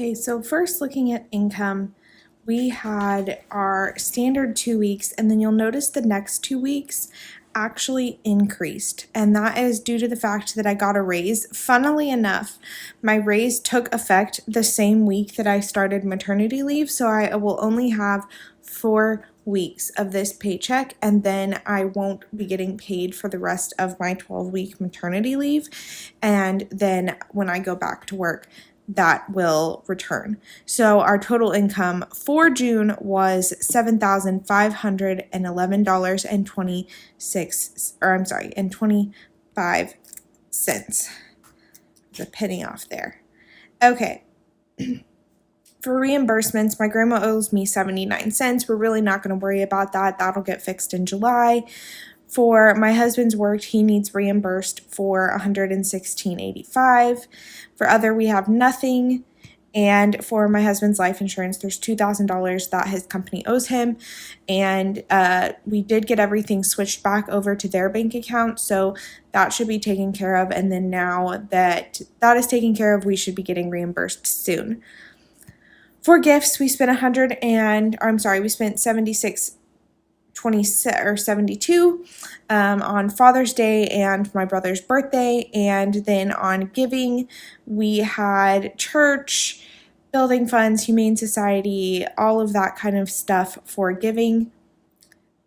Okay, so first looking at income, we had our standard 2 weeks, and then you'll notice the next 2 weeks actually increased. And that is due to the fact that I got a raise. Funnily enough, my raise took effect the same week that I started maternity leave, so I will only have 4 weeks of this paycheck, and then I won't be getting paid for the rest of my 12-week maternity leave. And then when I go back to work, that will return. So our total income for June was $7,511.26, or I'm sorry, and 25 cents. There's a penny off there. Okay. For reimbursements, my grandma owes me 79 cents. We're really not going to worry about that. That'll get fixed in July. For my husband's work, he needs reimbursed for $116.85. For other, we have nothing. And for my husband's life insurance, there's $2,000 that his company owes him. And we did get everything switched back over to their bank account, so that should be taken care of. And then now that that is taken care of, we should be getting reimbursed soon. For gifts, we spent we spent 72 on Father's Day and my brother's birthday. And then on giving, we had church, building funds, Humane Society, all of that kind of stuff for giving.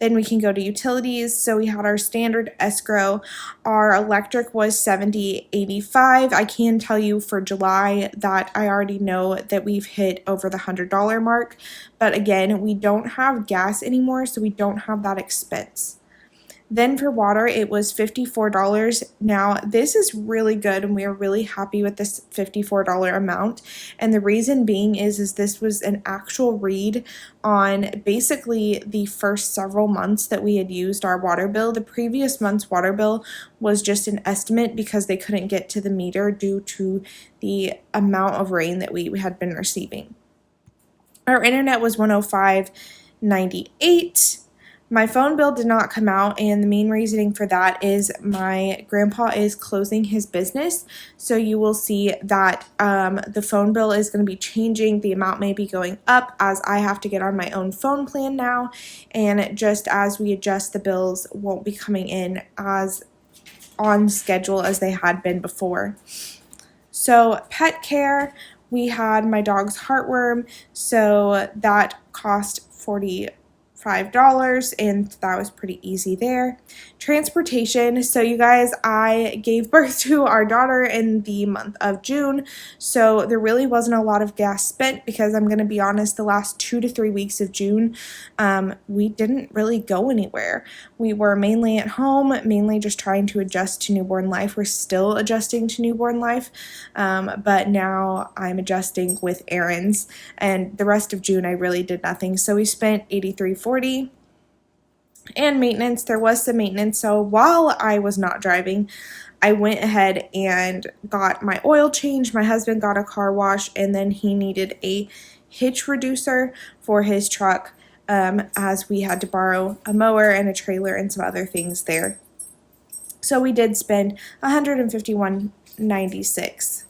Then we can go to utilities. So we had our standard escrow. Our electric was $70.85. I can tell you for July that I already know that we've hit over the $100 mark. But again, we don't have gas anymore, so we don't have that expense. Then for water, it was $54. Now, this is really good, and we are really happy with this $54 amount. And the reason being is this was an actual read on basically the first several months that we had used our water bill. The previous month's water bill was just an estimate because they couldn't get to the meter due to the amount of rain that we had been receiving. Our internet was $105.98. My phone bill did not come out, and the main reasoning for that is my grandpa is closing his business. So you will see that the phone bill is going to be changing. The amount may be going up as I have to get on my own phone plan now. And just as we adjust, the bills won't be coming in as on schedule as they had been before. So pet care, we had my dog's heartworm, so that cost $45, and that was pretty easy there. Transportation, so you guys, I gave birth to our daughter in the month of June, so there really wasn't a lot of gas spent because I'm going to be honest, the last 2 to 3 weeks of June, we didn't really go anywhere. We were mainly at home, mainly just trying to adjust to newborn life. We're still adjusting to newborn life, but now I'm adjusting with errands, and the rest of June I really did nothing. So we spent $83.40. And maintenance, there was some maintenance. So while I was not driving, I went ahead and got my oil changed. My husband got a car wash, and then he needed a hitch reducer for his truck, as we had to borrow a mower and a trailer and some other things there. So we did spend $151.96.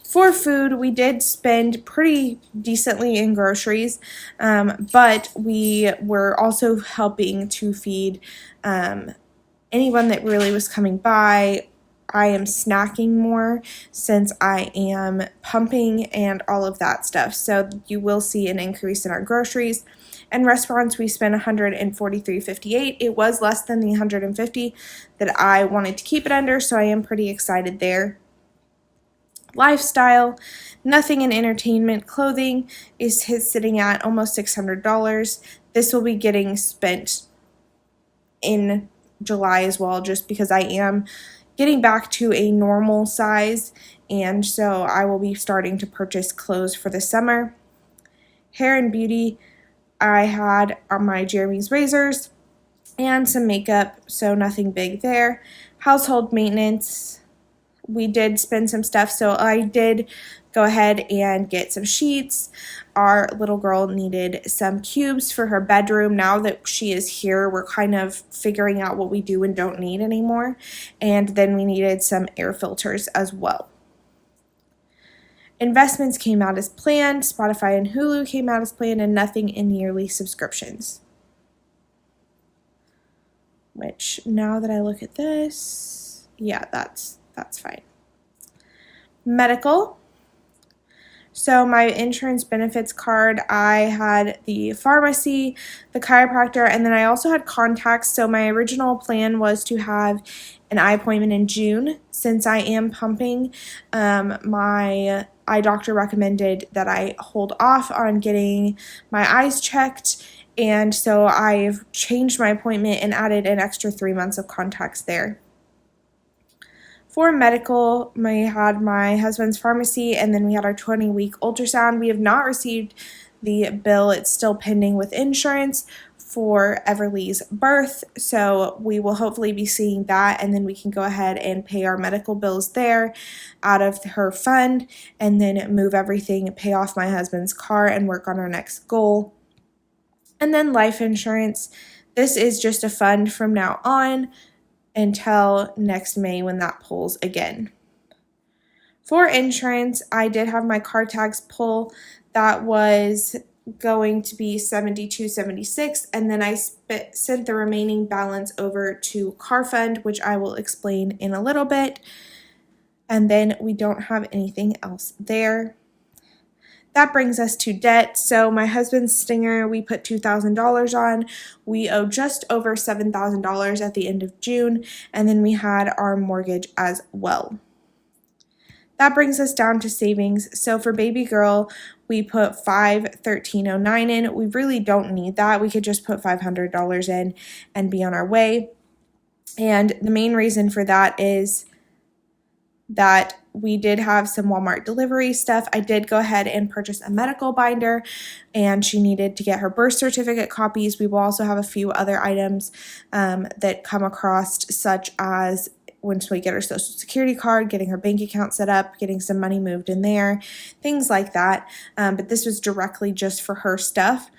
For food, we did spend pretty decently in groceries, but we were also helping to feed anyone that really was coming by. I am snacking more since I am pumping and all of that stuff. So you will see an increase in our groceries. And restaurants, we spent $143.58. It was less than the $150 that I wanted to keep it under, so I am pretty excited there. Lifestyle, nothing in entertainment. Clothing is sitting at almost $600. This will be getting spent in July as well, just because I am getting back to a normal size, and so I will be starting to purchase clothes for the summer. Hair and beauty, I had my Jeremy's razors and some makeup, so nothing big there. Household maintenance, we did spend some stuff, so I did go ahead and get some sheets. Our little girl needed some cubes for her bedroom. Now that she is here, we're kind of figuring out what we do and don't need anymore. And then we needed some air filters as well. Investments came out as planned, Spotify and Hulu came out as planned, and nothing in yearly subscriptions. Which, now that I look at this, yeah, that's fine. Medical. So my insurance benefits card, I had the pharmacy, the chiropractor, and then I also had contacts. So my original plan was to have an eye appointment in June. Since I am pumping, my eye doctor recommended that I hold off on getting my eyes checked. And so I've changed my appointment and added an extra 3 months of contacts there. For medical, we had my husband's pharmacy, and then we had our 20-week ultrasound. We have not received the bill. It's still pending with insurance for Everly's birth, so we will hopefully be seeing that, and then we can go ahead and pay our medical bills there out of her fund, and then move everything, pay off my husband's car, and work on our next goal. And then life insurance. This is just a fund from now on until next May when that pulls again. For insurance, I did have my car tags pull. That was going to be $72.76, and then I sent the remaining balance over to Car Fund, which I will explain in a little bit. And then we don't have anything else there. That brings us to debt. So my husband's Stinger, we put $2,000 on. We owe just over $7,000 at the end of June, and then we had our mortgage as well. That brings us down to savings. So for baby girl, we put $513.09 in. We really don't need that. We could just put $500 in and be on our way. And the main reason for that is that we did have some Walmart delivery stuff. I did go ahead and purchase a medical binder, and she needed to get her birth certificate copies. We will also have a few other items that come across, such as once we get her social security card, getting her bank account set up, getting some money moved in there, things like that. But this was directly just for her stuff.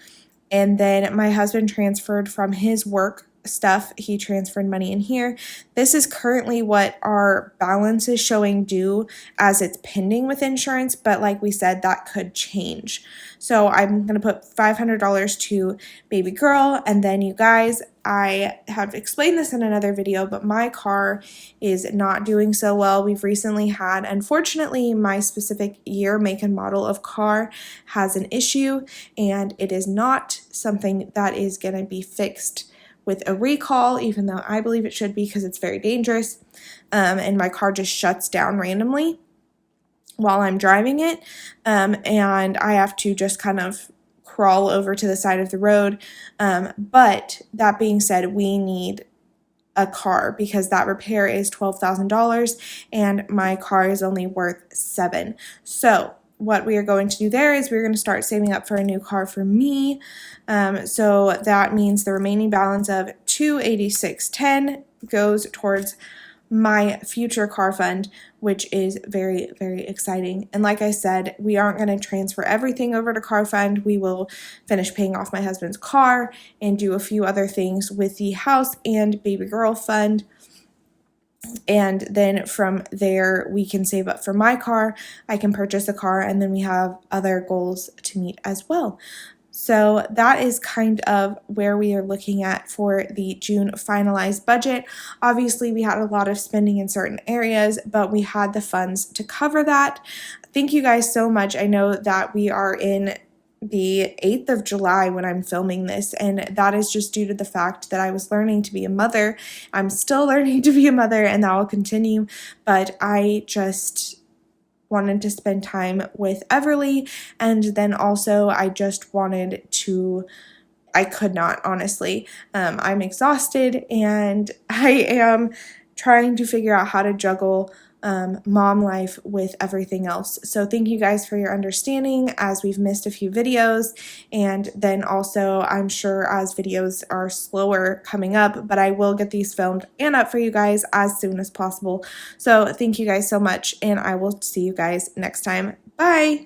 And then my husband transferred from his work stuff. He transferred money in here. This is currently what our balance is showing due as it's pending with insurance, but like we said, that could change. So I'm going to put $500 to baby girl, and then you guys, I have explained this in another video, but my car is not doing so well. We've recently had, unfortunately, my specific year, make, and model of car has an issue, and it is not something that is going to be fixed with a recall, even though I believe it should be because it's very dangerous. And my car just shuts down randomly while I'm driving it. And I have to just kind of crawl over to the side of the road. But that being said, we need a car because that repair is $12,000 and my car is only worth $7,000. So what we are going to do there is we're going to start saving up for a new car for me. So that means the remaining balance of $286.10 goes towards my future car fund, which is very, very exciting. And like I said, we aren't going to transfer everything over to car fund. We will finish paying off my husband's car and do a few other things with the house and baby girl fund. And then from there, we can save up for my car. I can purchase a car, and then we have other goals to meet as well. So that is kind of where we are looking at for the June finalized budget. Obviously, we had a lot of spending in certain areas, but we had the funds to cover that. Thank you guys so much. I know that we are in the 8th of July when I'm filming this, and that is just due to the fact that I was learning to be a mother. I'm still learning to be a mother, and that will continue, but I just wanted to spend time with Everly, and then also I just wanted to, I could not, honestly. I'm exhausted, and I am trying to figure out how to juggle mom life with everything else. So thank you guys for your understanding as we've missed a few videos, and then also I'm sure as videos are slower coming up, but I will get these filmed and up for you guys as soon as possible. So thank you guys so much, and I will see you guys next time. Bye!